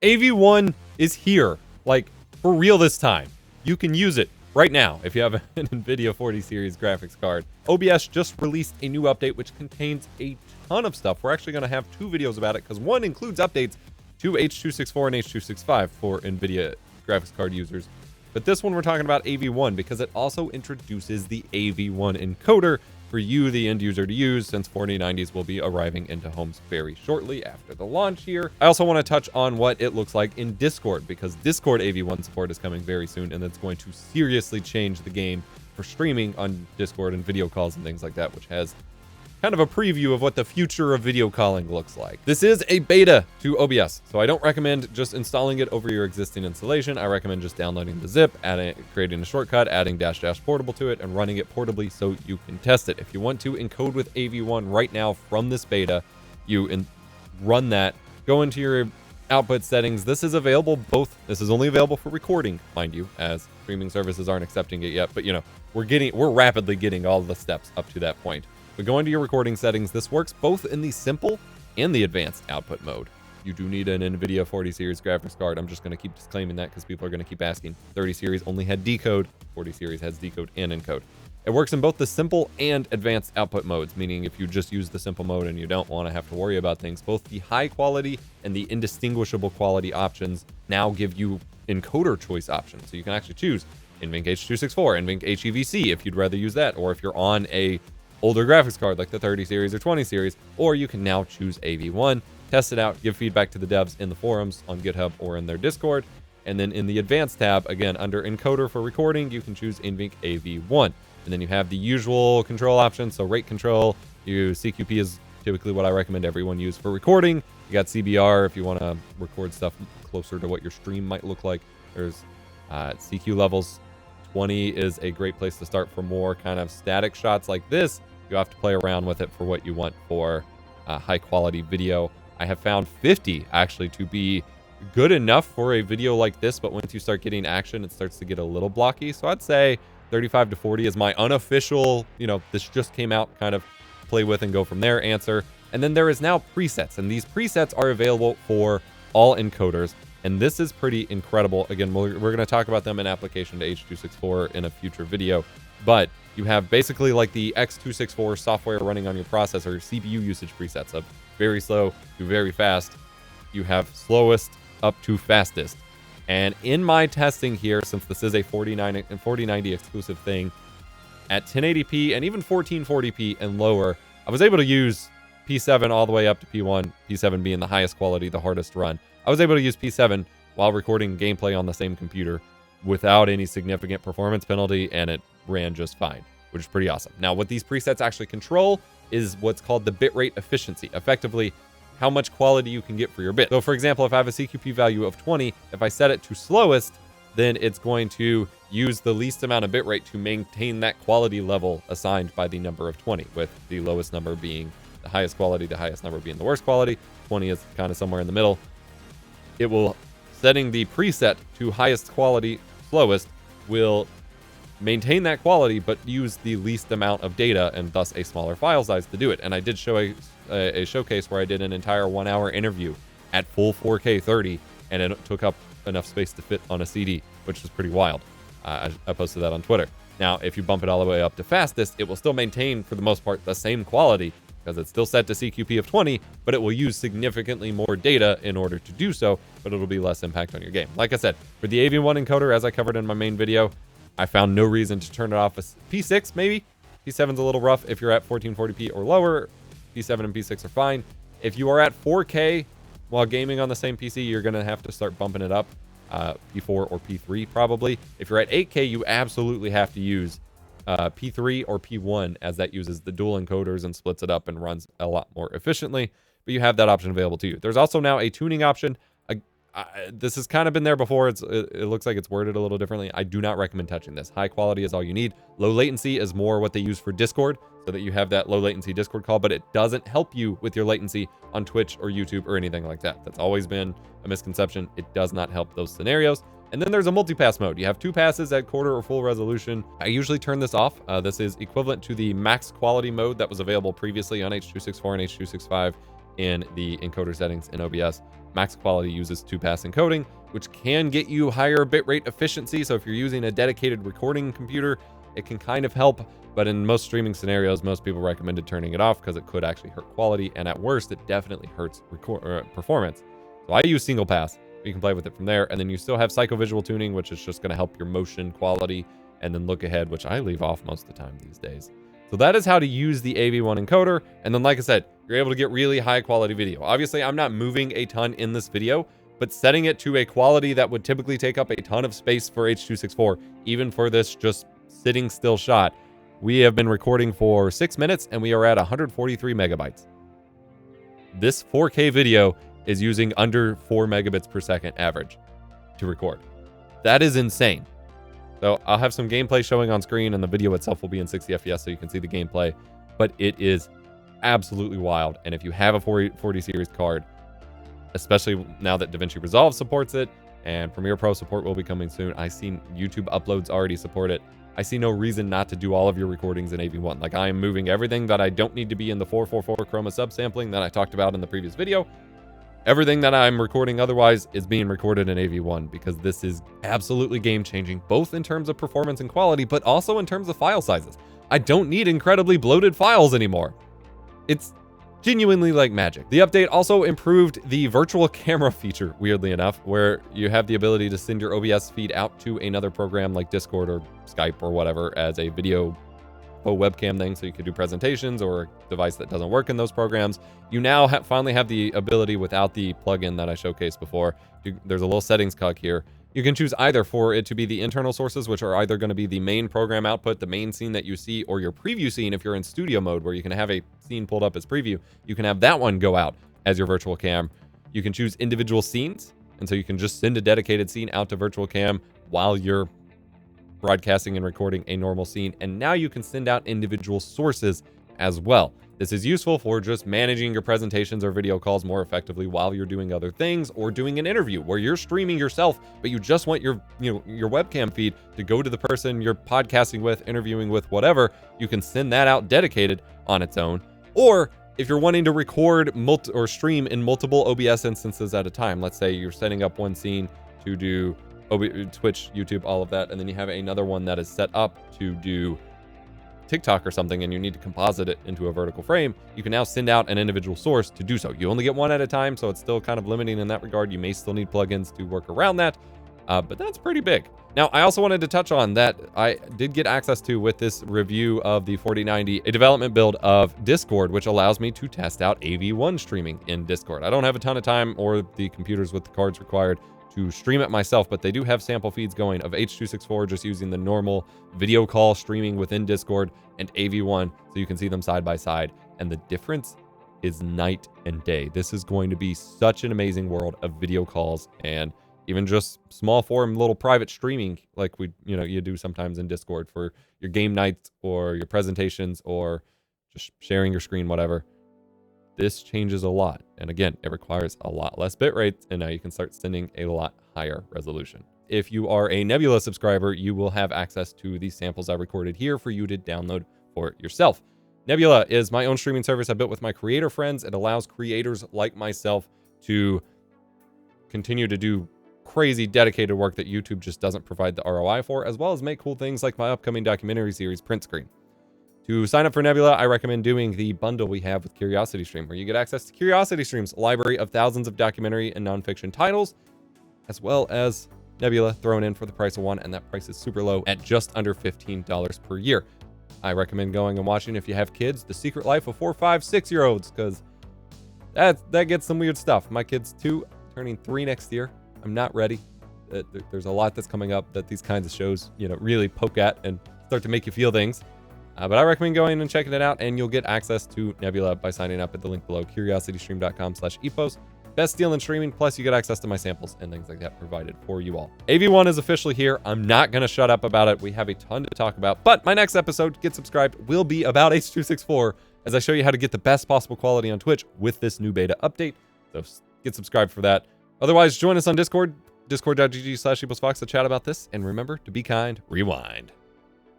AV1 is here, like, for real this time. You can use it right now if you have an NVIDIA 40 series graphics card. OBS just released a new update which contains a ton of stuff. We're actually going to have 2 videos about it because one includes updates to H.264 and H.265 for NVIDIA graphics card users. But this one we're talking about AV1 because it also introduces the AV1 encoder for you, the end user, to use, since 4090s will be arriving into homes very shortly after the launch here. I also want to touch on what it looks like in Discord, because Discord AV1 support is coming very soon, and it's going to seriously change the game for streaming on Discord and video calls and things like that, which has kind of a preview of what the future of video calling looks like. This is a beta to OBS, so I don't recommend just installing it over your existing installation. I recommend just downloading the zip, creating a shortcut, adding -- portable to it, and running it portably so you can test it. If you want to encode with AV1 right now from this beta, you run that, go into your output settings. This is available this is only available for recording, mind you, as streaming services aren't accepting it yet, but you know, we're rapidly getting all the steps up to that point. But go into your recording settings. This works both in the simple and the advanced output mode. You do need an NVIDIA 40 series graphics card. I'm just going to keep disclaiming that because people are going to keep asking. 30 series only had decode. 40 series has decode and encode. It works in both the simple and advanced output modes, meaning if you just use the simple mode and you don't want to have to worry about things, both the high quality and the indistinguishable quality options now give you encoder choice options. So you can actually choose NVENC H.264, NVENC HEVC if you'd rather use that, or if you're on a older graphics card like the 30 series or 20 series, or you can now choose AV1, test it out, give feedback to the devs in the forums on GitHub or in their Discord. And then in the advanced tab, again, under encoder for recording, you can choose NVENC AV1. And then you have the usual control options. So rate control, CQP is typically what I recommend everyone use for recording. You got CBR if you want to record stuff closer to what your stream might look like. There's CQ levels. 20 is a great place to start for more kind of static shots like this. You have to play around with it for what you want for high quality video. I have found 50 actually to be good enough for a video like this, but once you start getting action, it starts to get a little blocky. So I'd say 35 to 40 is my unofficial, this just came out, kind of play with and go from there answer. And then there is now presets, and these presets are available for all encoders. And this is pretty incredible. Again, we're going to talk about them in application to H.264 in a future video. But you have basically like the X264 software running on your processor, CPU usage presets of very slow to very fast. You have slowest up to fastest. And in my testing here, since this is a 4090 exclusive thing, at 1080p and even 1440p and lower, I was able to use P7 all the way up to P1, P7 being the highest quality, the hardest run. I was able to use P7 while recording gameplay on the same computer without any significant performance penalty, and it ran just fine, which is pretty awesome. Now, what these presets actually control is what's called the bitrate efficiency, effectively how much quality you can get for your bit. So, for example, if I have a CQP value of 20, if I set it to slowest, then it's going to use the least amount of bitrate to maintain that quality level assigned by the number of 20, with the lowest number being the highest quality, the highest number being the worst quality. 20 is kind of somewhere in the middle. It will, setting the preset to highest quality, slowest, will maintain that quality, but use the least amount of data and thus a smaller file size to do it. And I did show a showcase where I did an entire 1-hour interview at full 4K 30, and it took up enough space to fit on a CD, which was pretty wild. I posted that on Twitter. Now, if you bump it all the way up to fastest, it will still maintain, for the most part, the same quality, because it's still set to CQP of 20, but it will use significantly more data in order to do so, but it'll be less impact on your game. Like I said, for the AV1 encoder, as I covered in my main video, I found no reason to turn it off. P6, maybe. P7's a little rough if you're at 1440p or lower. P7 and P6 are fine. If you are at 4K while gaming on the same PC, you're going to have to start bumping it up. P4 or P3 probably. If you're at 8K, you absolutely have to use P3 or P1, as that uses the dual encoders and splits it up and runs a lot more efficiently. But you have that option available to you. There's also now a tuning option. This has kind of been there before. It looks like it's worded a little differently. I do not recommend touching this. High quality is all you need. Low latency is more what they use for Discord, so that you have that low latency Discord call, but it doesn't help you with your latency on Twitch or YouTube or anything like that. That's always been a misconception. It does not help those scenarios. And then there's a multipass mode. You have 2 passes at quarter or full resolution. I usually turn this off. This is equivalent to the max quality mode that was available previously on H.264 and H.265 in the encoder settings in OBS. Max quality uses 2-pass encoding, which can get you higher bitrate efficiency. So if you're using a dedicated recording computer, it can kind of help. But in most streaming scenarios, most people recommended turning it off because it could actually hurt quality. And at worst, it definitely hurts performance. So I use single pass. You can play with it from there. And then you still have psychovisual tuning, which is just going to help your motion quality. And then look ahead, which I leave off most of the time these days. So that is how to use the AV1 encoder. And then, like I said, you're able to get really high quality video. Obviously, I'm not moving a ton in this video, but setting it to a quality that would typically take up a ton of space for H.264, even for this just sitting still shot, we have been recording for 6 minutes and we are at 143 megabytes. This 4K video is using under 4 megabits per second average to record. That is insane. So I'll have some gameplay showing on screen, and the video itself will be in 60 FPS so you can see the gameplay, but it is absolutely wild. And if you have a 40 series card, especially now that DaVinci Resolve supports it and Premiere Pro support will be coming soon, I see YouTube uploads already support it. I see no reason not to do all of your recordings in AV1. Like, I am moving everything that I don't need to be in the 444 chroma subsampling that I talked about in the previous video. Everything that I'm recording otherwise is being recorded in AV1 because this is absolutely game-changing, both in terms of performance and quality, but also in terms of file sizes. I don't need incredibly bloated files anymore. It's genuinely like magic. The update also improved the virtual camera feature, weirdly enough, where you have the ability to send your OBS feed out to another program like Discord or Skype or whatever as a video webcam thing, so you could do presentations, or a device that doesn't work in those programs. You now finally have the ability, without the plugin that I showcased before. There's a little settings cog here. You can choose either for it to be the internal sources, which are either going to be the main program output, the main scene that you see, or your preview scene if you're in studio mode, where you can have a scene pulled up as preview. You can have that one go out as your virtual cam. You can choose individual scenes, and so you can just send a dedicated scene out to virtual cam while you're broadcasting and recording a normal scene. And now you can send out individual sources as well. This is useful for just managing your presentations or video calls more effectively while you're doing other things, or doing an interview where you're streaming yourself, but you just want your webcam feed to go to the person you're podcasting with, interviewing with, whatever. You can send that out dedicated on its own. Or if you're wanting to record or stream in multiple OBS instances at a time, let's say you're setting up one scene to do Twitch, YouTube, all of that, and then you have another one that is set up to do TikTok or something, and you need to composite it into a vertical frame, you can now send out an individual source to do so. You only get one at a time, so it's still kind of limiting in that regard. You may still need plugins to work around that, but that's pretty big. Now, I also wanted to touch on that I did get access to, with this review of the 4090, a development build of Discord, which allows me to test out AV1 streaming in Discord. I don't have a ton of time or the computers with the cards required to stream it myself, but they do have sample feeds going of H.264 just using the normal video call streaming within Discord, and AV1, so you can see them side by side, and the difference is night and day. This is going to be such an amazing world of video calls, and even just small form little private streaming like you do sometimes in Discord for your game nights or your presentations or just sharing your screen, whatever. This changes a lot. And again, it requires a lot less bitrate, and now you can start sending a lot higher resolution. If you are a Nebula subscriber, you will have access to the samples I recorded here for you to download for yourself. Nebula is my own streaming service I built with my creator friends. It allows creators like myself to continue to do crazy dedicated work that YouTube just doesn't provide the ROI for, as well as make cool things like my upcoming documentary series, Print Screen. To sign up for Nebula, I recommend doing the bundle we have with CuriosityStream, where you get access to CuriosityStream's library of thousands of documentary and nonfiction titles, as well as Nebula thrown in for the price of one, and that price is super low at just under $15 per year. I recommend going and watching, if you have kids, The Secret Life of 4, 5, 6-year-olds, because that gets some weird stuff. My kid's 2, turning 3 next year. I'm not ready. There's a lot that's coming up that these kinds of shows, really poke at and start to make you feel things. But I recommend going and checking it out, and you'll get access to Nebula by signing up at the link below, curiositystream.com/epos. Best deal in streaming, plus you get access to my samples and things like that provided for you all. AV1 is officially here. I'm not going to shut up about it. We have a ton to talk about, but my next episode, get subscribed, will be about H.264, as I show you how to get the best possible quality on Twitch with this new beta update. So get subscribed for that. Otherwise, join us on Discord, discord.gg/EposVox to chat about this. And remember to be kind, rewind.